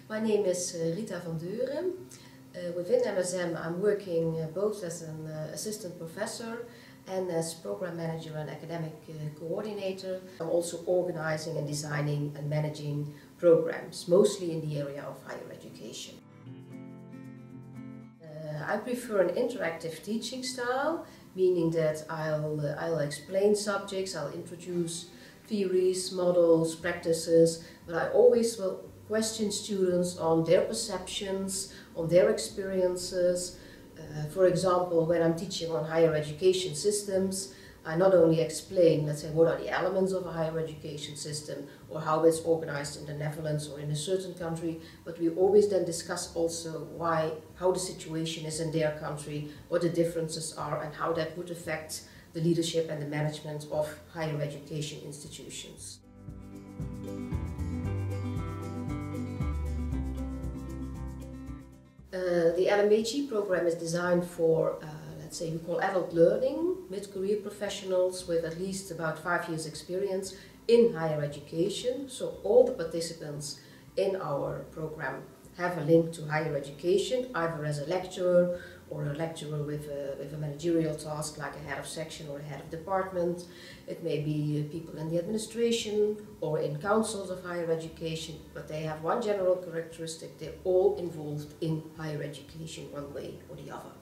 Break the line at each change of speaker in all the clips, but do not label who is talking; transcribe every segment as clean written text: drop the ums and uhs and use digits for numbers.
My name is Rita van Deuren. Within MSM I'm working both as an assistant professor and as program manager and academic coordinator. I'm also organizing and designing and managing programs, mostly in the area of higher education. I prefer an interactive teaching style, meaning that I'll explain subjects, I'll introduce theories, models, practices, but I always will question students on their perceptions, on their experiences. For example, when I'm teaching on higher education systems, I not only explain, let's say, what are the elements of a higher education system or how it's organized in the Netherlands or in a certain country, but we always then discuss also how the situation is in their country, what the differences are and how that would affect the leadership and the management of higher education institutions. The LMHE program is designed for, let's say, we call adult learning, mid-career professionals with at least about 5 years experience in higher education. So all the participants in our program have a link to higher education, either as a lecturer or a lecturer with a managerial task like a head of section or a head of department. It may be people in the administration or in councils of higher education, but they have one general characteristic: they're all involved in higher education one way or the other.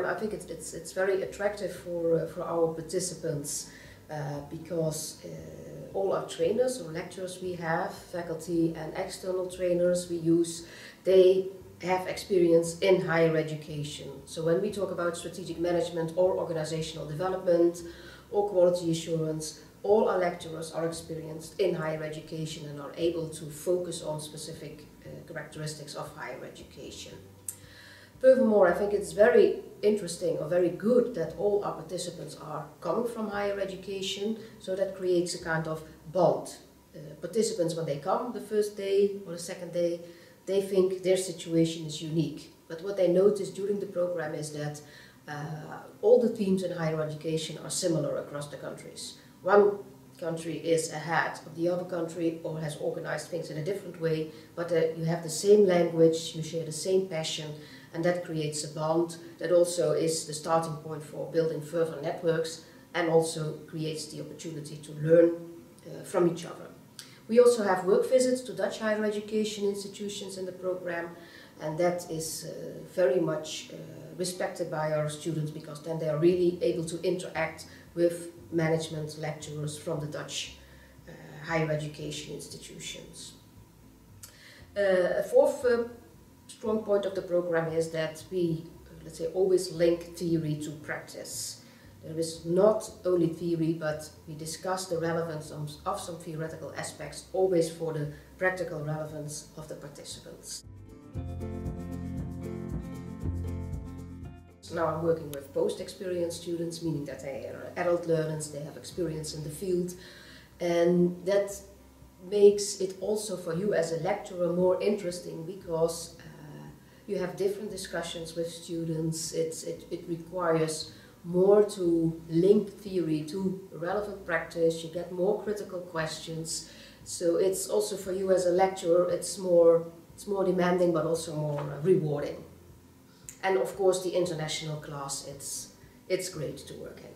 I think it's very attractive for our participants because all our trainers or lecturers we have, faculty and external trainers we use, they have experience in higher education. So when we talk about strategic management or organizational development or quality assurance, all our lecturers are experienced in higher education and are able to focus on specific characteristics of higher education. Furthermore, I think it's very interesting or very good that all our participants are coming from higher education, so that creates a kind of bond. Participants, when they come the first day or the second day, they think their situation is unique. But what they notice during the program is that all the themes in higher education are similar across the countries. One country is ahead of the other country or has organized things in a different way, but you have the same language, you share the same passion, and that creates a bond that also is the starting point for building further networks and also creates the opportunity to learn from each other. We also have work visits to Dutch higher education institutions in the program, and that is very much respected by our students, because then they are really able to interact with management lecturers from the Dutch higher education institutions. A fourth strong point of the program is that we, let's say, always link theory to practice. There is not only theory, but we discuss the relevance of some theoretical aspects, always for the practical relevance of the participants. So now I'm working with post-experienced students, meaning that they are adult learners, they have experience in the field, and that makes it also for you as a lecturer more interesting, because you have different discussions with students. It requires more to link theory to relevant practice. You get more critical questions. So it's also for you as a lecturer, it's more demanding but also more rewarding. And of course the international class, it's great to work in.